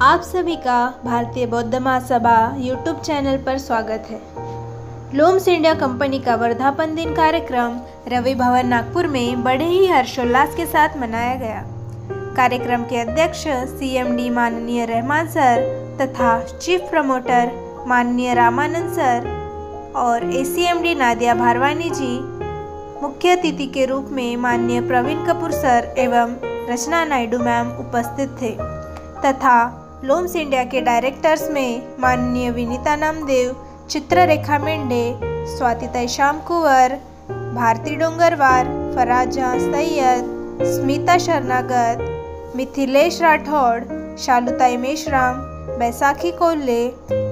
आप सभी का भारतीय बौद्ध महासभा यूट्यूब चैनल पर स्वागत है। लूम्स इंडिया कंपनी का वर्धापन दिन कार्यक्रम रवि भवन नागपुर में बड़े ही हर्षोल्लास के साथ मनाया गया। कार्यक्रम के अध्यक्ष CMD माननीय रहमान सर तथा चीफ प्रमोटर माननीय रामानंद सर और ACMD नादिया भारवानी जी, मुख्य अतिथि के रूप में माननीय प्रवीण कपूर सर एवं रचना नायडू मैम उपस्थित थे तथा लूम्स इंडिया के डायरेक्टर्स में माननीय विनीता नामदेव, चित्ररेखा मेंढे, स्वातिताई श्याम कुंवर, भारती डोंगरवार, फराजा सैयद, स्मिता शरणागत, मिथिलेश राठौड़, शालुताई मेश्राम, बैसाखी कोल्हे,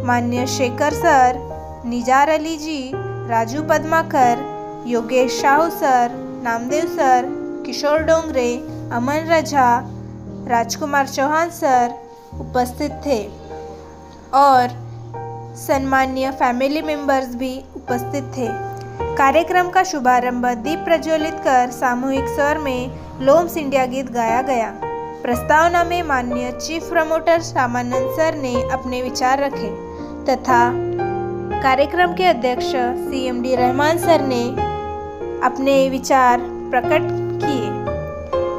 माननीय शेखर सर, निजार अली जी, राजू पद्माकर, योगेश साहू सर, नामदेव सर, किशोर डोंगरे, अमन रझा, राजकुमार चौहान सर उपस्थित थे और सम्मानीय फैमिली मेंबर्स भी उपस्थित थे। कार्यक्रम का शुभारंभ दीप प्रज्वलित कर सामूहिक स्वर में लूम्स इंडिया गीत गाया गया। प्रस्तावना में माननीय चीफ प्रमोटर रामानंद सर ने अपने विचार रखे तथा कार्यक्रम के अध्यक्ष CMD रहमान सर ने अपने विचार प्रकट किए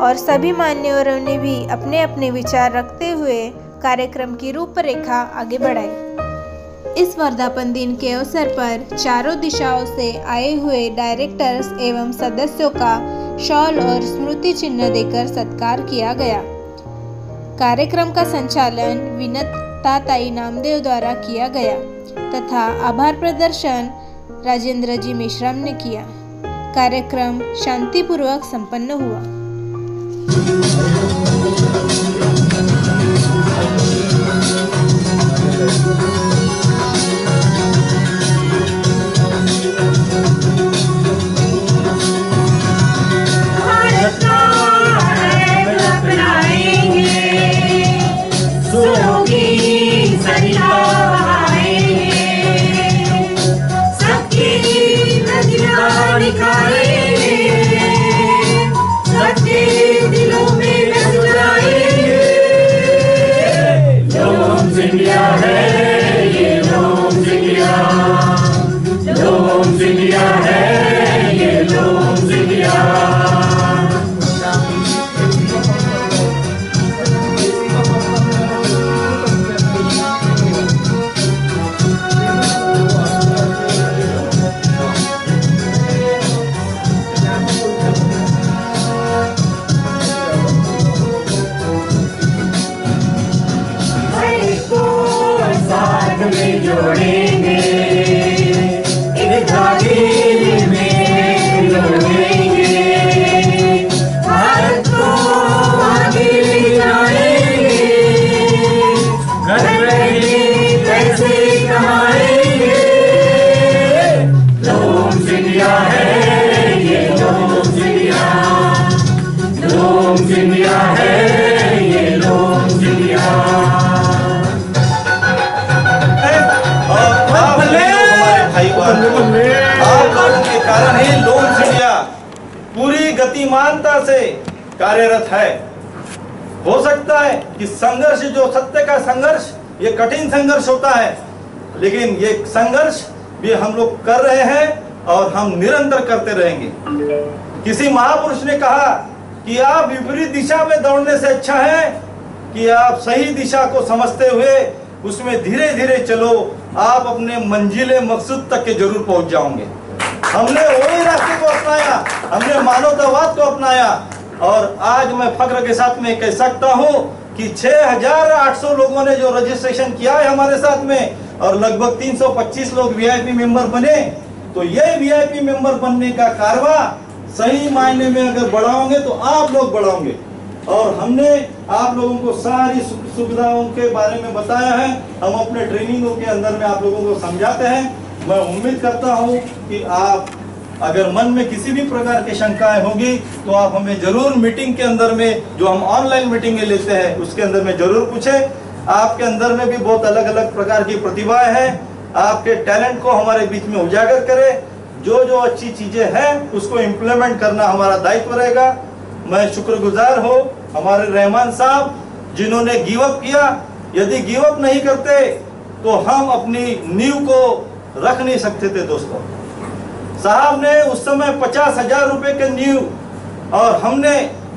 और सभी मान्यवरों ने भी अपने अपने विचार रखते हुए कार्यक्रम की रूपरेखा आगे बढ़ाई। इस वर्धापन दिन के अवसर पर चारों दिशाओं से आए हुए डायरेक्टर्स एवं सदस्यों का शॉल और स्मृति चिन्ह देकर सत्कार किया गया। कार्यक्रम का संचालन विनीता ताई नामदेव द्वारा किया गया तथा आभार प्रदर्शन राजेंद्र जी मेश्राम ने किया। कार्यक्रम शांतिपूर्वक संपन्न हुआ। पूरी गतिमानता से कार्यरत है। हो सकता है कि संघर्ष, जो सत्य का संघर्ष, ये कठिन संघर्ष होता है, लेकिन ये संघर्ष भी हम लोग कर रहे हैं और हम निरंतर करते रहेंगे। किसी महापुरुष ने कहा कि आप विपरीत दिशा में दौड़ने से अच्छा है कि आप सही दिशा को समझते हुए उसमें धीरे धीरे चलो, आप अपने मंजिले मकसूद तक के जरूर पहुंच जाओगे। हमने वही रास्ते को अपनाया, हमने मानवतावाद को अपनाया और आज मैं फख्र के साथ में कह सकता हूं कि 6800 लोगों ने जो रजिस्ट्रेशन किया है हमारे साथ में और लगभग 325 लोग VIP मेंबर बने। तो ये VIP मेंबर बनने का कारवा सही मायने में अगर बढ़ाओगे तो आप लोग बढ़ाओगे और हमने आप लोगों को सारी सुविधाओं के बारे में बताया है। हम अपने ट्रेनिंगों के अंदर में आप लोगों को समझाते हैं। मैं उम्मीद करता हूं कि आप अगर मन में किसी भी प्रकार की शंकाएं होगी तो आप हमें जरूर मीटिंग के अंदर में, जो हम ऑनलाइन मीटिंगें लेते हैं उसके अंदर में जरूर पूछें। आपके अंदर में भी बहुत अलग अलग प्रकार की प्रतिभाएं हैं, आपके टैलेंट को हमारे बीच में उजागर करें। जो जो अच्छी चीजें हैं उसको इम्प्लीमेंट करना हमारा दायित्व रहेगा। मैं शुक्रगुजार हूँ हमारे रहमान साहब जिन्होंने गिव अप किया यदि गिव अप नहीं करते तो हम अपनी नींव को रख नहीं सकते थे दोस्तों। साहब ने उस समय 50,000 रुपए के नींव और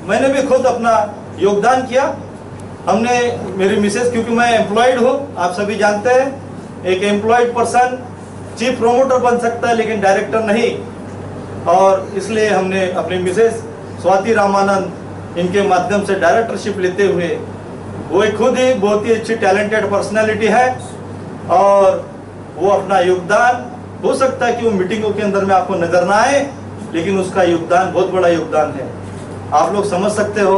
मैंने भी खुद अपना योगदान किया। हमने, मेरी मिसेस, क्योंकि मैं एम्प्लॉयड हूँ, आप सभी जानते हैं, एक एम्प्लॉयड पर्सन चीफ प्रोमोटर बन सकता है लेकिन डायरेक्टर नहीं, और इसलिए हमने अपनी मिसेस स्वाति रामानंद, इनके माध्यम से डायरेक्टरशिप लेते हुए, वो खुद ही बहुत ही अच्छी टैलेंटेड पर्सनालिटी है और वो अपना योगदान, हो सकता है कि वो मीटिंगों के अंदर में आपको नजर ना आए, लेकिन उसका योगदान बहुत बड़ा योगदान है। आप लोग समझ सकते हो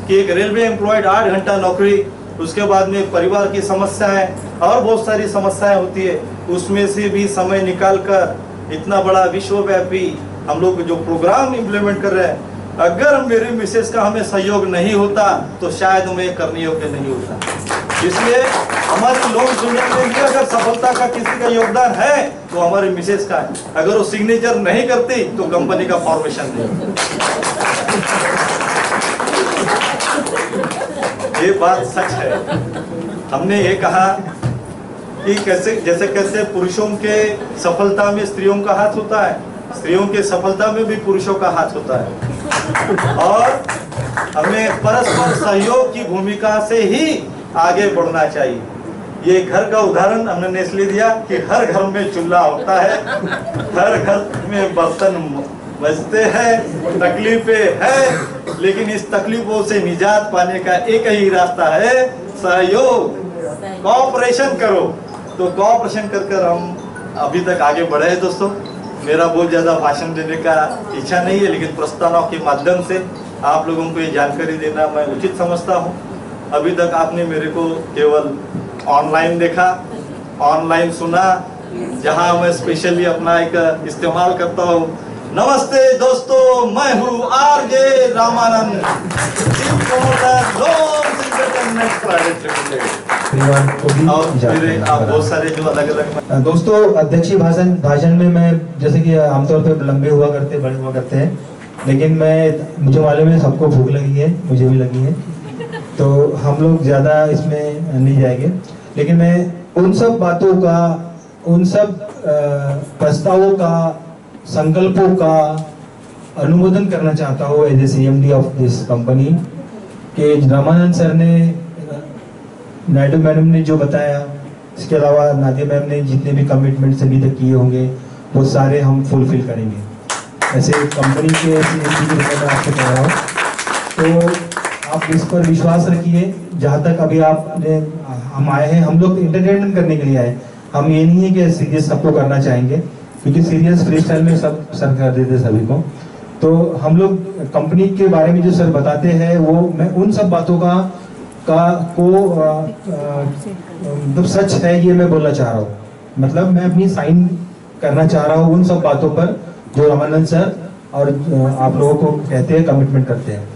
कि एक रेलवे एम्प्लॉयड 8 घंटा नौकरी, उसके बाद में परिवार की समस्याएं और बहुत सारी समस्याएं होती है, उसमें से भी समय निकाल कर इतना बड़ा विश्वव्यापी हम लोग जो प्रोग्राम इम्प्लीमेंट कर रहे हैं, अगर मेरी मिसेस का हमें सहयोग नहीं होता तो शायद हमें करने योग्य नहीं होता। इसलिए हमारी लोन इंडिया में भी अगर सफलता का किसी का योगदान है तो हमारी मिसेस का है। अगर वो सिग्नेचर नहीं करती तो कंपनी का फॉर्मेशन नहीं। ये बात सच है। हमने ये कहा कि जैसे पुरुषों के सफलता में स्त्रियों का हाथ होता है, स्त्रियों के सफलता में भी पुरुषों का हाथ होता है, और हमें परस्पर सहयोग की भूमिका से ही आगे बढ़ना चाहिए। ये घर का उदाहरण हमने इसलिए दिया कि हर घर में चूल्हा होता है, हर घर में बर्तन बजते हैं, तकलीफें हैं, लेकिन इस तकलीफों से निजात पाने का एक ही रास्ता है, सहयोग, कोऑपरेशन करो। तो कोऑपरेशन कर हम अभी तक आगे बढ़े हैं दोस्तों। मेरा बहुत ज़्यादा भाषण देने का इच्छा नहीं है, लेकिन प्रस्तावों के माध्यम से आप लोगों को ये जानकारी देना मैं उचित समझता हूँ। अभी तक आपने मेरे को केवल ऑनलाइन देखा, ऑनलाइन सुना, जहाँ मैं स्पेशली अपना एक इस्तेमाल करता हूँ। नमस्ते दोस्तों, मैं हूँ RJ Ramanand, chief promoter loan entertainment private limited. और बहुत सारे जो अलग अलग दोस्तों, अध्यक्षीय भाषण में मैं, जैसे कि आमतौर पर लंबे हुआ करते, बड़े हुआ करते हैं, लेकिन मुझे मालूम है सबको भूख लगी है, मुझे भी लगी है, तो हम लोग ज़्यादा इसमें नहीं जाएंगे। लेकिन मैं उन सब बातों का, उन सब प्रस्तावों का, संकल्पों का अनुमोदन करना चाहता हूँ as a CMD of this company, कि रामानंद सर ने, नायडू मैडम ने जो बताया, इसके अलावा नादिया मैम ने जितने भी कमिटमेंट्स अभी तक किए होंगे वो सारे हम फुलफिल करेंगे। ऐसे कंपनी के CMD के रूप में आपसे कह रहा हूँ, तो आप इस पर विश्वास रखिए। जहाँ तक अभी आपने, हम आए हैं, हम लोग एंटरटेनमेंट करने के लिए आए, हम ये नहीं है कि सीरियस सबको करना चाहेंगे, क्योंकि सीरियस फ्री स्टाइल में सब सर कर देते सभी को। तो हम लोग कंपनी के बारे में जो सर बताते हैं, वो मैं उन सब बातों मतलब सच है ये मैं बोलना चाह रहा हूँ। मतलब मैं अपनी साइन करना चाह रहा हूँ उन सब बातों पर जो रामानंद सर और आप लोगों को कहते हैं, कमिटमेंट करते हैं।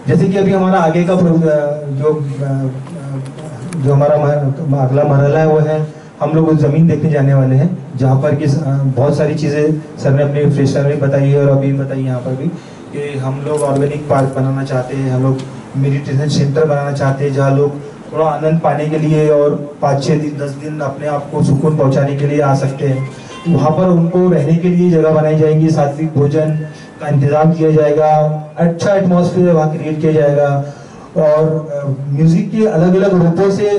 जैसे कि अभी हमारा आगे का जो हमारा अगला मरहला है, वो है हम लोग उस जमीन देखने जाने वाले हैं, जहाँ पर कि बहुत सारी चीज़ें सर ने अपने फ्रेशर में बताई है और अभी बताई यहाँ पर भी, कि हम लोग ऑर्गेनिक पार्क बनाना चाहते हैं, हम लोग मेडिटेशन सेंटर बनाना चाहते हैं, जहाँ लोग थोड़ा आनंद पाने के लिए और 5-6 दिन 10 दिन अपने आप को सुकून पहुँचाने के लिए आ सकते हैं। वहाँ पर उनको रहने के लिए जगह बनाई जाएगी, सात्विक भोजन का इंतजाम किया जाएगा, अच्छा एटमॉस्फेयर वहाँ क्रिएट किया जाएगा, और म्यूजिक के अलग अलग रूपों से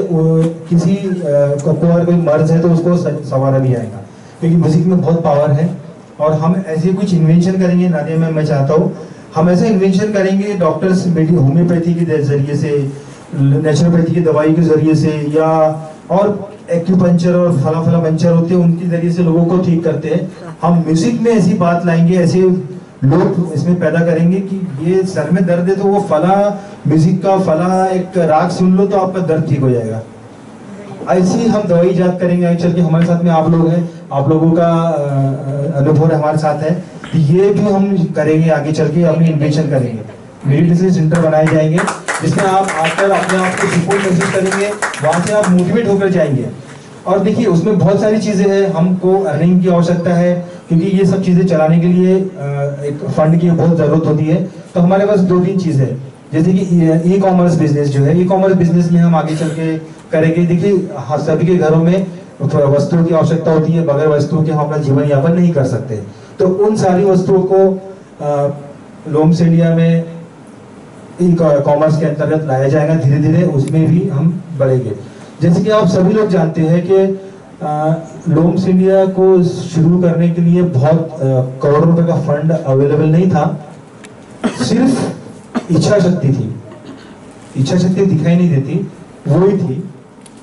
किसी को अगर कोई मर्ज है तो उसको संवारा भी जाएगा, क्योंकि म्यूजिक में बहुत पावर है। और हम ऐसे कुछ इन्वेंशन करेंगे, नादिया में मैं चाहता हूँ हम ऐसे इन्वेंशन करेंगे, डॉक्टर्स होम्योपैथी के जरिए से, नेचुरोपैथी की दवाई के जरिए से, या और एक्यूपंचर और फला पंचर होते हैं, उनके जरिए से लोगों को ठीक करते हैं। हम म्यूजिक में ऐसी बात लाएंगे, ऐसे लोग इसमें पैदा करेंगे कि ये सर में दर्द है तो वो फला म्यूजिक का फला एक राग सुन लो तो आपका दर्द ठीक हो जाएगा। ऐसी हम दवाई इजाद करेंगे आगे चल के। हमारे साथ में आप लोग हैं, आप लोगों का अनुभव हमारे साथ है, ये भी हम करेंगे आगे चल के, अपनी इन्वेंशन करेंगे, मेडिटेशन सेंटर बनाए जाएंगे जिसमें आप आकर अपने आप को सपोर्ट महसूस करेंगे, वहाँ से आप मोटिवेट होकर जाएंगे। और देखिए उसमें बहुत सारी चीज़ें हैं, हमको अर्निंग की आवश्यकता है, क्योंकि ये सब चीज़ें चलाने के लिए एक फंड की बहुत ज़रूरत होती है। तो हमारे पास 2-3 चीज़ें हैं। जैसे कि ई कॉमर्स बिजनेस जो है, ई कॉमर्स बिजनेस में हम आगे चल के करेंगे। देखिए हाँ, सभी के घरों में वस्तुओं की आवश्यकता होती है, बगैर वस्तुओं के हम अपना जीवन यापन नहीं कर सकते। तो उन सारी वस्तुओं को लोम्स इंडिया में ई कॉमर्स के अंतर्गत लाया जाएगा। धीरे धीरे उसमें भी हम बढ़ेंगे। जैसे कि आप सभी लोग जानते हैं कि लोम्स इंडिया को शुरू करने के लिए बहुत करोड़ों रुपए का फंड अवेलेबल नहीं था, सिर्फ इच्छा शक्ति थी। इच्छा शक्ति दिखाई नहीं देती, वो ही थी,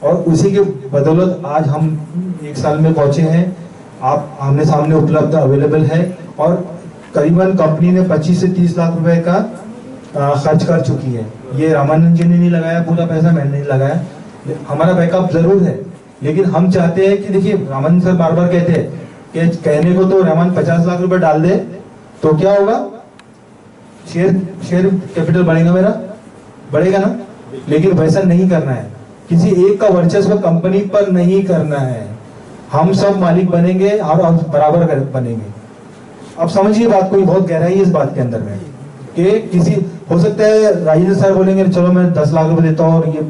और उसी के बदौलत आज हम 1 साल में पहुंचे हैं। आप आमने सामने उपलब्ध अवेलेबल है, और करीबन कंपनी ने 25 से 30 लाख रुपए का खर्च कर चुकी है। ये रामानंद जी ने नहीं लगाया पूरा पैसा, मैंने नहीं लगाया। हमारा बैकअप जरूर है, लेकिन हम चाहते हैं कि देखिए रामानंद सर बार बार कहते हैं कि कहने को तो रहमान 50 लाख रुपए डाल दे तो क्या होगा, शेयर कैपिटल बढ़ेगा, मेरा बढ़ेगा ना। लेकिन वैसा नहीं करना है, किसी एक का वर्चस्व कंपनी पर नहीं करना है। हम सब मालिक बनेंगे और बराबर बनेंगे। अब समझिए बात को, बहुत गहराई है इस बात के अंदर में कि किसी हो सकता है राजेंद्र सर बोलेंगे चलो मैं 10 लाख रुपए देता हूँ, और ये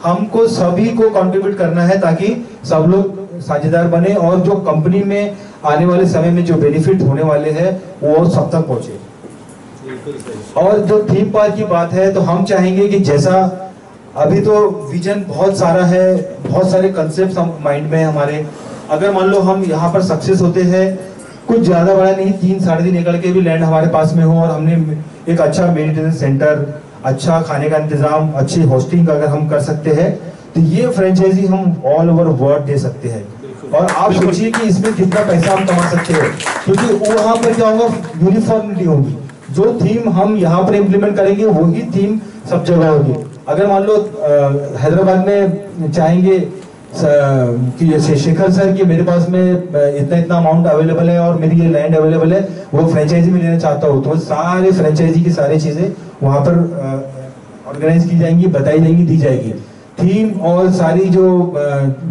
हमको सभी को कंट्रीब्यूट करना है ताकि सब लोग साझेदार बने, और जो कंपनी में आने वाले समय में जो बेनिफिट होने वाले हैं वो सब तक पहुंचे। और जो थीम पार्क की बात है, तो हम चाहेंगे कि जैसा अभी तो विजन बहुत सारा है, बहुत सारे कंसेप्ट माइंड में हमारे, अगर मान लो हम यहाँ पर सक्सेस होते हैं, कुछ ज्यादा बड़ा नहीं, 3 साढ़े 3 एकड़ के भी लैंड हमारे पास में हो, और हमने एक अच्छा मेंटेनेंस सेंटर, अच्छा खाने का इंतजाम, अच्छी होस्टिंग अगर हम कर सकते हैं, तो ये फ्रेंचाइजी हम ऑल ओवर वर्ल्ड दे सकते हैं। और आप सोचिए कि इसमें कितना पैसा हम कमा सकते हैं, क्योंकि वहां पर क्या होगा, यूनिफॉर्मिटी होगी। जो थीम हम यहाँ पर इम्प्लीमेंट करेंगे वही थीम सब जगह होगी। अगर मान लो हैदराबाद में चाहेंगे कि जैसे शेखर सर कि मेरे पास में इतना अमाउंट अवेलेबल है और मेरी ये लैंड अवेलेबल है, वो फ्रेंचाइजी में लेना चाहता हूँ, तो सारे फ्रेंचाइजी की सारी चीजें वहां पर ऑर्गेनाइज की जाएंगी, बताई जाएंगी, दी जाएगी। थीम और सारी जो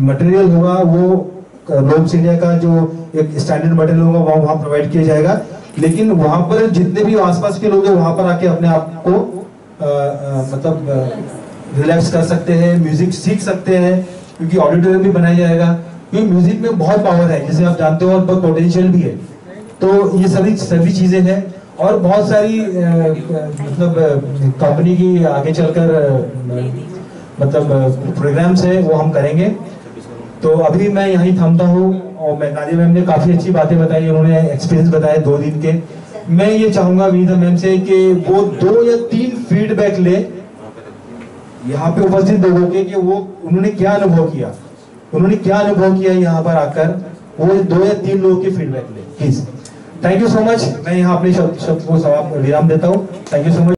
मटेरियल होगा वो लोम्स इंडिया का जो एक स्टैंडर्ड मटेरियल होगा वो वहाँ प्रोवाइड किया जाएगा। लेकिन वहां पर जितने भी आसपास के लोग हैं वहां पर आके अपने आप को मतलब रिलैक्स कर सकते हैं, म्यूजिक सीख सकते हैं, क्योंकि ऑडिटोरियम भी बनाया जाएगा। क्योंकि म्यूजिक में बहुत पावर है, जैसे आप जानते हो, और बहुत पोटेंशियल भी है। तो ये सभी चीजें हैं, और बहुत सारी मतलब कंपनी की आगे चलकर मतलब प्रोग्राम्स है वो हम करेंगे। तो अभी मैं यहीं थमता हूँ, और मैं नादिया मैम ने काफी अच्छी बातें बताई, उन्होंने एक्सपीरियंस बताए 2 दिन के। मैं ये चाहूंगा विनीता मैम से कि वो 2 या 3 फीडबैक ले यहाँ पे उपस्थित लोगों के, कि वो उन्होंने क्या अनुभव किया यहाँ पर आकर, वो 2 या 3 लोगों के फीडबैक ले please. Thank you so much. मैं यहाँ अपने शब्द को विराम देता हूँ। Thank you so much.